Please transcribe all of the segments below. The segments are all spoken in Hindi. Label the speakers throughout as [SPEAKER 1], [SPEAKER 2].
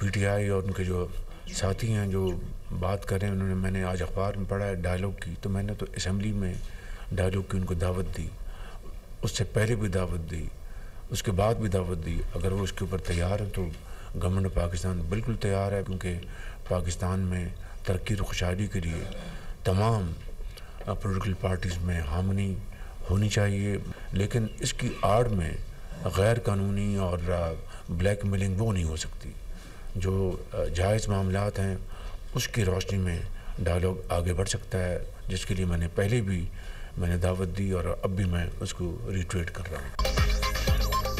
[SPEAKER 1] पीटीआई और उनके जो साथी हैं जो बात कर रहे हैं, उन्होंने, मैंने आज अखबार में पढ़ा है डायलॉग की, तो मैंने तो असेंबली में डायलॉग की उनको दावत दी, उससे पहले भी दावत दी, उसके बाद भी दावत दी। अगर वो उसके ऊपर तैयार है तो गवर्नमेंट पाकिस्तान बिल्कुल तैयार है, क्योंकि पाकिस्तान में तरक्की और खुशहाली के लिए तमाम पॉलिटिकल पार्टीज़ में हामनी होनी चाहिए, लेकिन इसकी आड़ में गैर कानूनी और ब्लैक मेलिंग वो नहीं हो सकती। जो जायज़ मामलात हैं उसकी रोशनी में डायलॉग आगे बढ़ सकता है, जिसके लिए मैंने पहले भी दावत दी और अब भी मैं उसको रिट्वीट कर रहा हूँ।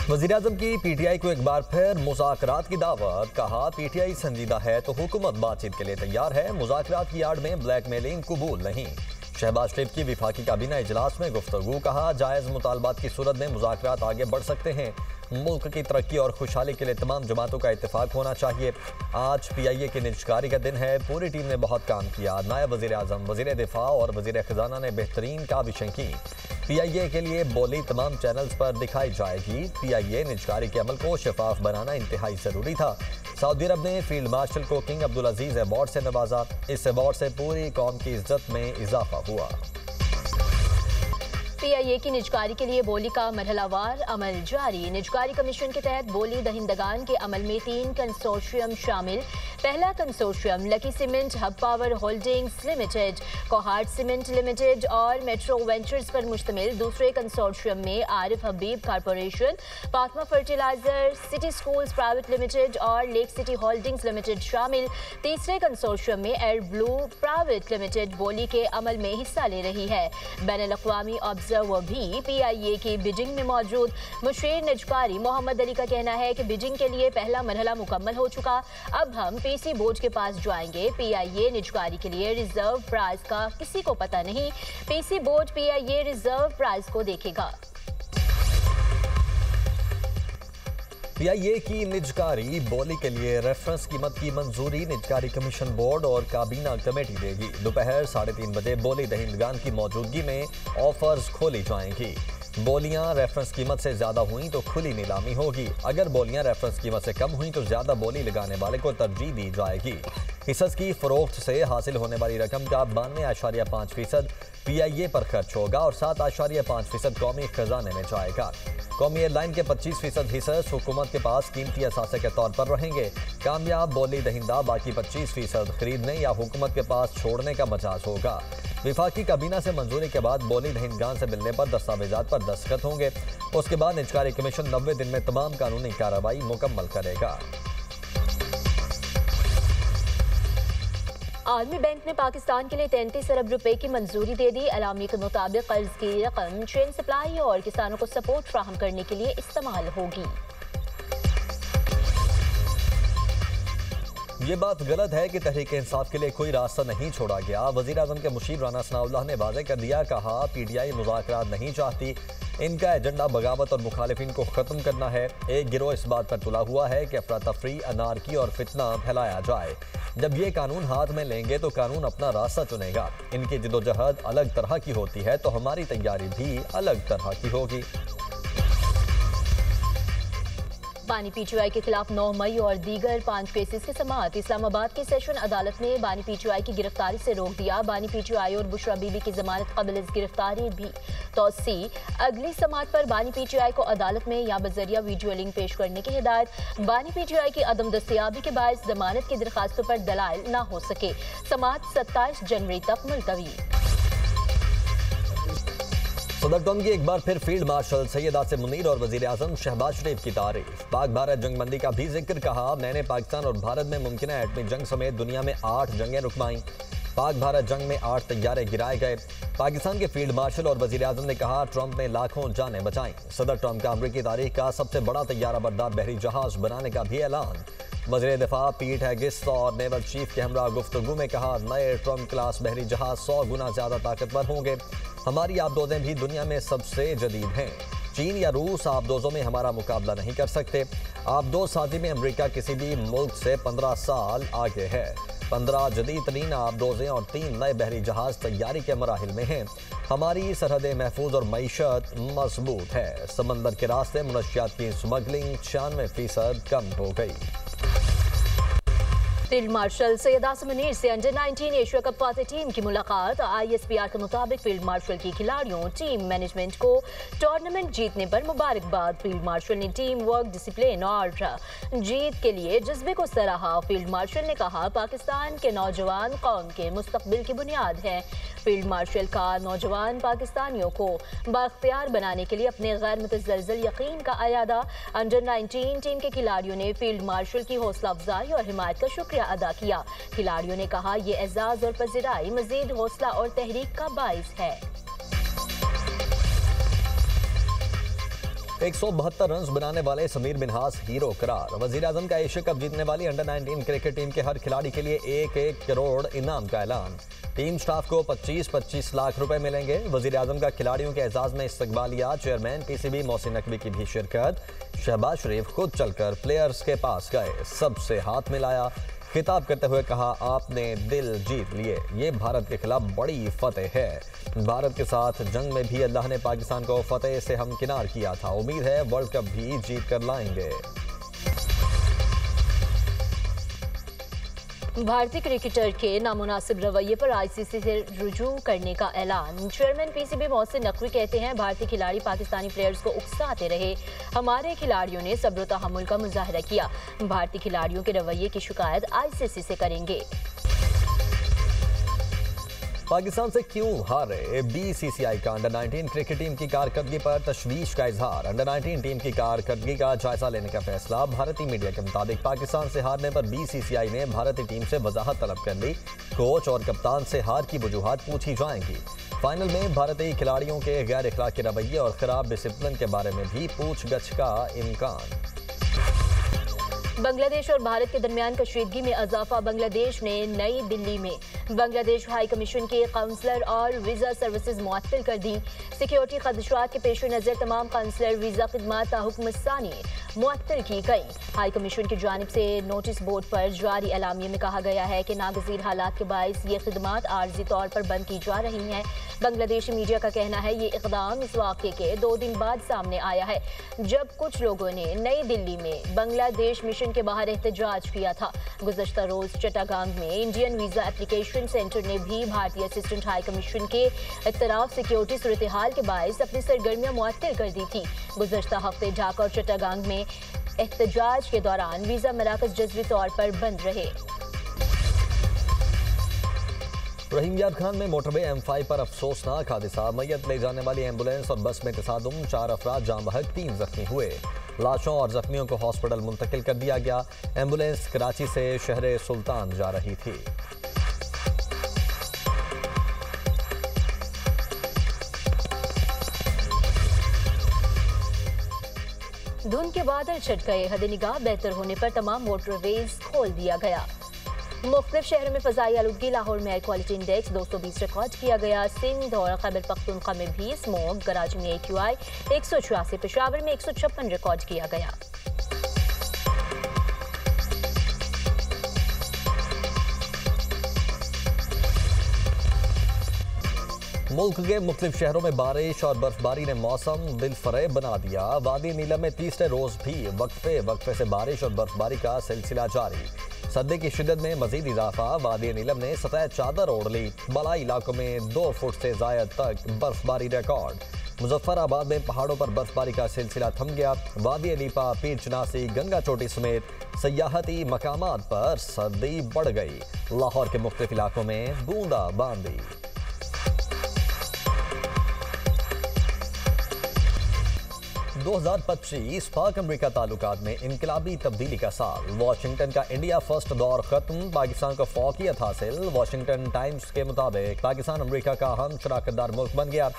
[SPEAKER 2] वज़ीर-ए-आज़म की पीटीआई को एक बार फिर मुज़ाकरात की दावत। कहा, पीटीआई संजीदा है तो हुकूमत बातचीत के लिए तैयार है, मुज़ाकरात की आड़ में ब्लैकमेलिंग कबूल नहीं। शहबाज शरीफ की विफाकी काबीना इजलास में गुफ्तगू। कहा, जायज़ मुतालबात की सूरत में मुज़ाकरात आगे बढ़ सकते हैं, मुल्क की तरक्की और खुशहाली के लिए तमाम जमातों का इत्तेफाक होना चाहिए। आज PIA की निजकारी का दिन है, पूरी टीम ने बहुत काम किया। नायब वज़ीर-ए-आज़म, वज़ीर दिफा और वज़ीर ख़जाना ने बेहतरीन काविशें की। PIA के लिए बोली तमाम चैनल्स पर दिखाई जाएगी। PIA निजकारी के अमल को शफाफ बनाना इंतहाई ज़रूरी था। सऊदी अरब ने फील्ड मार्शल को किंग अब्दुल अजीज़ अवार्ड से नवाजा। इस अवार्ड से पूरी कौम की इज्जत में इजाफा हुआ।
[SPEAKER 3] PIA की निजकारी के लिए बोली का मरहलावार अमल जारी। निजकारी कमीशन के तहत बोली दहिंदगान के अमल में 3 कंसोर्शियम शामिल। पहला consortium Lucky Cement, Hub Power Holdings Limited, Kohat Cement Limited और मेट्रो वेंचर्स पर मुश्तमिल। दूसरे कंसोर्शियम में Arif Habib corporation, Fatima fertilizer, City Schools Private Limited और लेक सिटी होल्डिंग्स लिमिटेड शामिल। तीसरे कंसोर्शियम में एयर ब्लू प्राइवेट लिमिटेड बोली के अमल में हिस्सा ले रही है। बैनुल-अक़वामी ऑब्जर्वर भी PIA की बिडिंग में मौजूद। मुशीर निजकारी मोहम्मद अली का कहना है कि बिडिंग के लिए पहला मरहला मुकम्मल हो चुका, अब हम PC बोर्ड के पास जाएंगे। PIA निजकारी के लिए रिजर्व प्राइस का किसी को पता नहीं, PC board PIA reserve price को देखेगा।
[SPEAKER 2] PIA की निजकारी बोली के लिए रेफरेंस कीमत की मंजूरी निजकारी कमीशन बोर्ड और काबीना कमेटी देगी। दोपहर 3:30 बजे बोली दहिंदगान की मौजूदगी में ऑफर्स खोली जाएंगी। बोलियां रेफरेंस कीमत से ज्यादा हुई तो खुली नीलामी होगी। अगर बोलियां रेफरेंस कीमत से कम हुई तो ज्यादा बोली लगाने वाले को तरजीह दी जाएगी। हिस्स की फरोख्त से हासिल होने वाली रकम का 92.5% PIA पर खर्च होगा और 7.5% कौमी खजाने में जाएगा। कौमी एयरलाइन के 25% हिस्से हुकूमत के पास कीमती असासे के तौर पर रहेंगे। कामयाब बोली दहिंदा बाकी 25% खरीदने या हुकूमत के पास छोड़ने का मजाज होगा। विफाकी काबीना से मंजूरी के बाद बोली दहिंदगान से मिलने पर दस्तावेजात पर दस्तखत होंगे। उसके बाद निजकारी कमीशन 90 दिन में तमाम कानूनी कार्रवाई मुकम्मल करेगा।
[SPEAKER 3] आलमी बैंक ने पाकिस्तान के लिए 33 अरब रुपए की मंजूरी दे दी। अलामी के मुताबिक कर्ज की रकम चेन सप्लाई और किसानों को सपोर्ट फ्राहम करने के लिए इस्तेमाल होगी।
[SPEAKER 2] ये बात गलत है कि तहरीक इंसाफ के लिए कोई रास्ता नहीं छोड़ा गया। वज़ीर-ए-आज़म के मुशीर राना सनाउल्लाह ने वाज़ेह कर दिया। कहा, PTI मुज़ाकरात नहीं चाहती, इनका एजेंडा बगावत और मुखालिफिन को ख़त्म करना है। एक गिरोह इस बात पर तुला हुआ है कि अफरा तफरी, अनारकी और फितना फैलाया जाए। जब ये कानून हाथ में लेंगे तो कानून अपना रास्ता चुनेगा। इनकी जिदोजहद अलग तरह की होती है तो हमारी तैयारी भी अलग तरह की होगी।
[SPEAKER 3] बानी PTI के खिलाफ 9 मई और दीगर 5 केसेस की समाअत। इस्लामाबाद की सेशन अदालत ने बानी PTI की गिरफ्तारी से रोक दिया। बानी PTI और बुशरा बीबी की जमानत कबल इस गिरफ्तारी भी तोसी। अगली समाअत पर बानी PTI को अदालत में या बजरिया वीडियो लिंक पेश करने की हिदायत। बानी PTI की अदम दस्तयाबी के बायस जमानत की दरखास्तों पर दलाइल न हो सके। समाअत 27 जनवरी तक मुलतवी।
[SPEAKER 2] सदर कौम की एक बार फिर फील्ड मार्शल सैयद आसिम मुनीर और वज़ीर-ए-आज़म शहबाज शरीफ की तारीफ। पाक भारत जंगबंदी का भी जिक्र। कहा, मैंने पाकिस्तान और भारत में मुमकिन एटमी जंग समेत दुनिया में 8 जंगें रुकवाईं। पाक भारत जंग में 8 तैयारे गिराए गए। पाकिस्तान के फील्ड मार्शल और वज़ीर-ए-आज़म ने कहा, ट्रंप ने लाखों जानें बचाईं। सदर ट्रंप का अमरीकी तारीख का सबसे बड़ा तैयारा बरदार बहरी जहाज बनाने का भी ऐलान। वज़ीर दिफा पीट हैगिस और नेवल चीफ के हमरा गुफ्तगू में कहा, नए ट्रंप क्लास बहरी जहाज 100 गुना ज्यादा ताकतवर होंगे। हमारी आबदोजें भी दुनिया में सबसे जदीद हैं। चीन या रूस आबदोजों में हमारा मुकाबला नहीं कर सकते। आबदोज साजी में अमरीका किसी भी मुल्क से 15 साल आगे है। 15 जदीद तरीन आबदोजें और 3 नए बहरी जहाज तैयारी के मराहिल में हैं। हमारी सरहदें महफूज और मईशत मजबूत है। समंदर के रास्ते मुनशियात की स्मगलिंग 96% कम हो गई।
[SPEAKER 3] फील्ड मार्शल सैयद आसिम मुनीर से अंडर 19 एशिया कप फातह टीम की मुलाकात। ISPR के मुताबिक फील्ड मार्शल की खिलाड़ियों, टीम मैनेजमेंट को टूर्नामेंट जीतने पर मुबारकबाद। फील्ड मार्शल ने टीम वर्क, डिसिप्लिन और जीत के लिए जज्बे को सराहा। फील्ड मार्शल ने कहा, पाकिस्तान के नौजवान कौम के मुस्तकबिल की बुनियाद हैं। फील्ड मार्शल का नौजवान पाकिस्तानियों को बाख्तियार बनाने के लिए अपने गैर मुतज़लज़ल यकीन का अयादा। अंडर 19 टीम के खिलाड़ियों ने फील्ड मार्शल की हौसला अफजाई और हिमायत का शुक्रिया अदा किया। खिलाड़ियों ने कहा, ये एजाज और पज़िराई मजीद हौसला और तहरीक का बाइस है।
[SPEAKER 2] 172 रन बनाने वाले समीर मिन्हास हीरो करार। वजीर आजम का एशिया कप जीतने वाली अंडर 19 क्रिकेट टीम के हर खिलाड़ी के लिए 1-1 करोड़ इनाम का ऐलान। टीम स्टाफ को 25-25 लाख रुपए मिलेंगे। वजीर आजम का खिलाड़ियों के एजाज में इस्तकबालिया। चेयरमैन PCB मोहसिन नकवी की भी शिरकत। शहबाज शरीफ खुद चलकर प्लेयर्स के पास गए, सबसे हाथ मिलाया। खिताब करते हुए कहा, आपने दिल जीत लिए, ये भारत के खिलाफ बड़ी फतेह है। भारत के साथ जंग में भी अल्लाह ने पाकिस्तान को फतेह से हमकिनार किया था। उम्मीद है वर्ल्ड कप भी जीत कर लाएंगे।
[SPEAKER 3] भारतीय क्रिकेटर के नामुनासिब रवैये पर ICC से रुजू करने का ऐलान। चेयरमैन PCB मोहसिन नकवी कहते हैं, भारतीय खिलाड़ी पाकिस्तानी प्लेयर्स को उकसाते रहे, हमारे खिलाड़ियों ने सब्र व तहम्मुल का मुजाहरा किया। भारतीय खिलाड़ियों के रवैये की शिकायत ICC से करेंगे।
[SPEAKER 2] पाकिस्तान से क्यों हारे? BCCI का अंडर 19 क्रिकेट टीम की कारकर्दगी पर तशवीश का इजहार। अंडर 19 टीम की कारकर्दगी का जायजा लेने का फैसला। भारतीय मीडिया के मुताबिक पाकिस्तान से हारने पर BCCI ने भारतीय टीम से वजाहत तलब कर ली। कोच और कप्तान से हार की वजूहात पूछी जाएंगी। फाइनल में भारतीय खिलाड़ियों के गैर अखलाकी रवैये और खराब डिसिप्लिन के बारे में भी पूछगछ का इम्कान।
[SPEAKER 3] बांग्लादेश और भारत के दरमियान कशीदगी में इजाफा। बांग्लादेश ने नई दिल्ली में बांग्लादेश हाई कमीशन के काउंसलर और वीज़ा सर्विसेज मुअत्तल कर दी। सिक्योरिटी खदशात के पेश नज़र तमाम काउंसलर वीज़ा खिदमात ताहुक्म सानी मुअत्तल की गई। हाई कमीशन की जानिब से नोटिस बोर्ड पर जारी एलामिया में कहा गया है कि नागज़ीर हालात के बायस ये खिदमात आर्जी तौर पर बंद की जा रही हैं। बांग्लादेशी मीडिया का कहना है, ये इक़दाम इस वाक़े के 2 दिन बाद सामने आया है, जब कुछ लोगों ने नई दिल्ली में बांग्लादेश मिशन के बाहर एहतजाज किया था। गुज़श्ता रोज चट्टागांग में इंडियन वीज़ा एप्लीकेशन सेंटर ने भी भारतीय असिस्टेंट हाई कमीशन के इत्तराफ सिक्योरिटी सूरत हाल के बायस अपनी सरगर्मियां मुअत्तल कर दी थी। गुज़श्ता हफ्ते ढाका और चट्टागांग में एहतजाज के दौरान वीज़ा मराकज़ जज़वी तौर पर बंद रहे।
[SPEAKER 2] रहीम याद खान में मोटरवे M5 पर अफसोसनाक हादसा। मैयत ले जाने वाली एम्बुलेंस और बस में तसादुम, 4 अफराद जाम बहक, 3 जख्मी हुए। लाशों और जख्मियों को हॉस्पिटल मुंतकिल कर दिया गया। एम्बुलेंस कराची से शहर सुल्तान जा रही थी।
[SPEAKER 3] धुंध के बादल छट गए, हद निगाह बेहतर होने पर तमाम मोटरवेज खोल दिया गया। मुख्तलिफ शहरों में फ़ज़ाई आलूदगी। लाहौर में एयर क्वालिटी इंडेक्स 220 रिकॉर्ड किया गया। सिंध और खैबर पख्तूनख्वा में भी स्मोक। कराची में AQI 186, पेशावर में 156 रिकॉर्ड किया गया।
[SPEAKER 2] मुल्क के मुख्तलिफ शहरों में बारिश और बर्फबारी ने मौसम दिलफरेब बना दिया। वादी नीलम में तीसरे रोज भी वक्फे से बारिश और बर्फबारी का सिलसिला जारी। सर्दी की शिद्दत में मजीद इजाफा। वादी नीलम ने सतह चादर ओढ़ ली। बलाई इलाकों में 2 फुट से ज़ायद तक बर्फबारी रिकॉर्ड। मुजफ्फराबाद में पहाड़ों पर बर्फबारी का सिलसिला थम गया। वादी अलीपा, पीर चनासी, गंगा चोटी समेत सयाहती मकामात पर सर्दी बढ़ गई। लाहौर के मुख्तलिफ इलाकों में बूंदाबांदी। दो 2025 पाक अमरीका ताल्लुकात में इनकलाबी तब्दीली का साल। वाशिंगटन का इंडिया फर्स्ट दौर खत्म, पाकिस्तान को फौकियत हासिल। वाशिंगटन टाइम्स के मुताबिक पाकिस्तान अमरीका का हम शराकतदार मुल्क बन गया।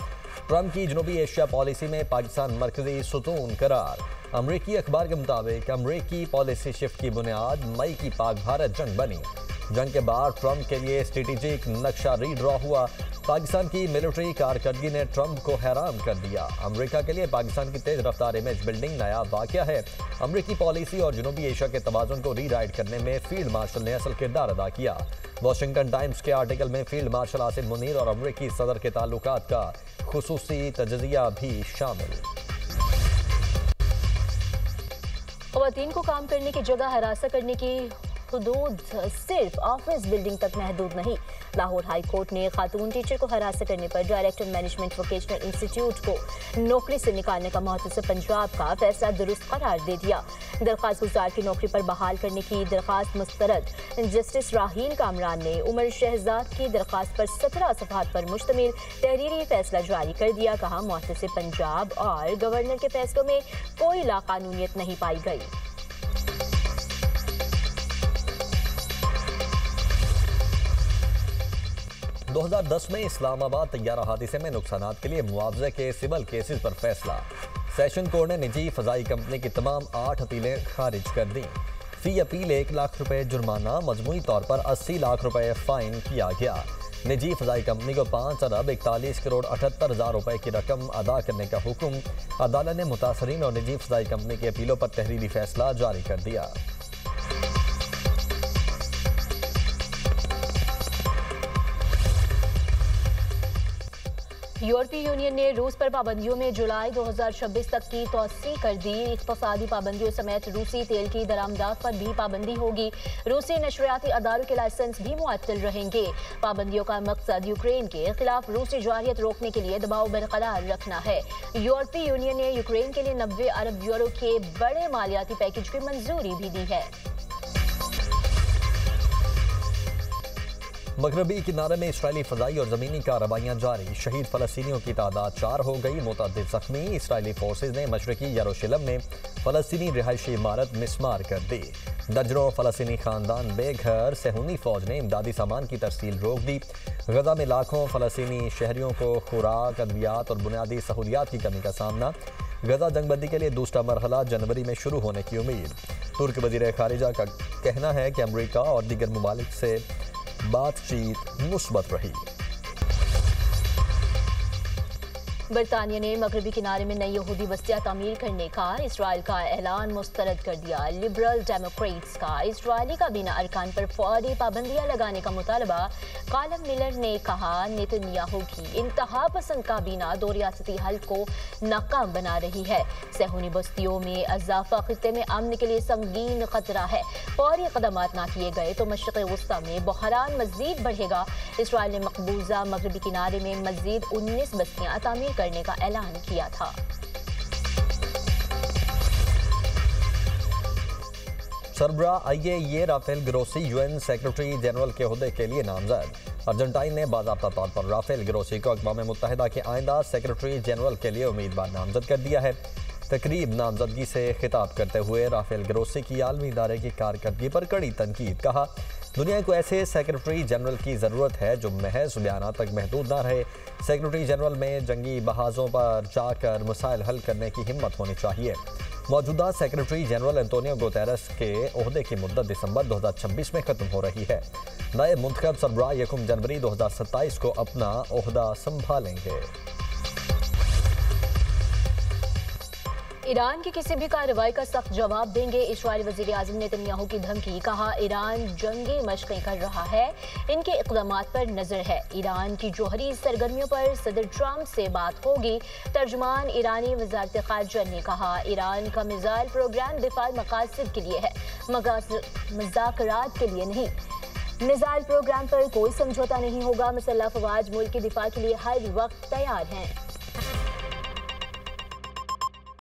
[SPEAKER 2] ट्रंप की जनूबी एशिया पॉलिसी में पाकिस्तान मरकजी सुतून करार। अमरीकी अखबार के मुताबिक अमरीकी पॉलिसी शिफ्ट की बुनियाद मई की पाक भारत जंग बनी। जंग के बाद ट्रंप के लिए स्ट्रेटेजिक नक्शा रीड्रॉ हुआ। पाकिस्तान की मिलिट्री कारकर्दगी ने ट्रंप को हैरान कर दिया। अमेरिका के लिए पाकिस्तान की तेज रफ्तार इमेज बिल्डिंग नया वाकया है। अमेरिकी पॉलिसी और जनूबी एशिया के तवाज़ुन को रीराइट करने में फील्ड मार्शल ने असल किरदार अदा किया। वाशिंगटन टाइम्स के आर्टिकल में फील्ड मार्शल आसिम मुनीर और अमेरिकी सदर के ताल्लुकात का खुसूसी तजज़िया भी शामिल।
[SPEAKER 3] ख़वातीन को काम करने की जगह हरासा करने की हुदूद सिर्फ ऑफिस बिल्डिंग तक महदूद नहीं। लाहौर हाई कोर्ट ने खातून टीचर को हरास करने पर डायरेक्टर मैनेजमेंट वोकेशनल इंस्टीट्यूट को नौकरी से निकालने का मुहतसिब पंजाब का फैसला दुरुस्त करार दे दिया। दरख्वास्त गुजार की नौकरी पर बहाल करने की दरख्वास्त मुस्तरद जस्टिस राहील कामरान ने उमर शहजाद की दरख्वास्त पर 17 सफ़हात पर मुश्तमिल तहरीरी फैसला जारी कर दिया। कहा, मुहतसिब पंजाब और गवर्नर के फैसलों में कोई लाकानूनियत नहीं पाई गई।
[SPEAKER 2] दो 2010 में इस्लामाबाद तैयारा हादसे में नुकसानात के लिए मुआवजे के सिविल केसेस पर फैसला। सेशन कोर्ट ने निजी फजाई कंपनी की तमाम 8 अपीलें खारिज कर दी। फी अपील 1 लाख रुपए जुर्माना, मजमूई तौर पर 80 लाख रुपए फाइन किया गया। निजी फजाई कंपनी को 5 अरब 41 करोड़ 78 हज़ार रुपए की रकम अदा करने का हुक्म। अदालत ने मुतासरीन और निजी फजाई कंपनी की अपीलों पर तहरीरी फैसला जारी कर दिया।
[SPEAKER 3] यूरोपीय यूनियन ने रूस पर पाबंदियों में जुलाई 2026 तक की तोसी कर दी। इक़्तिसादी पाबंदियों समेत रूसी तेल की दरामदात पर भी पाबंदी होगी। रूसी नशरियाती अदारों के लाइसेंस भी मुअत्तल रहेंगे। पाबंदियों का मकसद यूक्रेन के खिलाफ रूसी जारहियत रोकने के लिए दबाव बरकरार रखना है। यूरोपीय यूनियन ने यूक्रेन के लिए 90 अरब यूरो के बड़े मालियाती पैकेज की मंजूरी भी दी है।
[SPEAKER 2] मगरबी किनारे में इसराइली फजाई और ज़मीनी कार्रवाइयाँ जारी। शहीद फ़लस्तीनियों की तादाद 4 हो गई, मुतअद्दिद ज़ख्मी। इसराइली फोर्सेज ने मशरकी यरूशलेम में फ़लस्तीनी रिहायशी इमारत मिसमार कर दी। दर्जनों फ़लस्तीनी खानदान बेघर। सेहूनी फ़ौज ने इमदादी सामान की तरसील रोक दी। गजा में लाखों फ़लस्तीनी शहरियों को खुराक, अद्वियात और बुनियादी सहूलियात की कमी का सामना। गजा जंगबंदी के लिए दूसरा मरहला जनवरी में शुरू होने की उम्मीद। तुर्क वज़ीर ख़ारिजा का कहना है कि अमरीका और दीगर ममालिक से बातचीत मुस्बत रही।
[SPEAKER 3] बरतानिया ने मगरबी किनारे में नई यहूदी बस्तियां तामीर करने का इसराइल का ऐलान मुस्तरद कर दिया। लिबरल डेमोक्रेट्स का इसराइली काबीना अरकान पर फौरी पाबंदियां लगाने का मुतालबा। कालम मिलर ने कहा, नेतन्याहू की इंतहा पसंद काबीना 2 रियासती हल को नाकाम बना रही है। सेहूनी बस्तियों में इजाफा खित्ते में अमन के लिए संगीन खतरा है। फौरी इक़दाम ना किए गए तो मशरिक़ वस्ता में बहरान मजीद बढ़ेगा। इसराइल ने मकबूजा मगरबी किनारे में मजीद 19 बस्तियां तामीर करने का ऐलान किया था।
[SPEAKER 2] सरबराह IAEA Rafael Grossi UN secretary general के ओहदे के लिए नामजद। अर्जेंटाइन ने बाज़ाब्ता तौर पर राफेल ग्रोसी को अक़वाम मुत्तहिदा के आइंदा सेक्रेटरी जनरल के लिए उम्मीदवार नामजद कर दिया है। तकरीब नामजदगी से खिताब करते हुए राफेल ग्रोसी की आलमी इदारे की कारकर्दगी पर कड़ी तनकीद। कहा, दुनिया को ऐसे सेक्रेटरी जनरल की ज़रूरत है जो महज बयाना तक महदूद ना रहे। सेक्रेटरी जनरल में जंगी बहाज़ों पर जाकर मसाइल हल करने की हिम्मत होनी चाहिए। मौजूदा सेक्रेटरी जनरल एंटोनियो गुतेरेस के ओहदे की मुद्दत दिसंबर 2026 में ख़त्म हो रही है। नए मुंतखब सरबराह 1 जनवरी 2027 को अपना ओहदा संभालेंगे।
[SPEAKER 3] ईरान की किसी भी कार्रवाई का सख्त जवाब देंगे। इस्राईली वज़ीर आज़म नेतन्याहू की धमकी। कहा, ईरान जंगी मशक़ें कर रहा है, इनके इक़दामात पर नज़र है। ईरान की जौहरी सरगर्मियों पर सदर ट्रंप से बात होगी। तर्जुमान ईरानी वज़ारत ख़ारिजा ने कहा, ईरान का मिसाइल प्रोग्राम दिफाई मकासद के लिए है, मुज़ाकरात के लिए नहीं। मिसाइल प्रोग्राम पर कोई समझौता नहीं होगा। मुसल्लह फ़वाज मुल्क के दिफा के लिए हर वक्त तैयार हैं।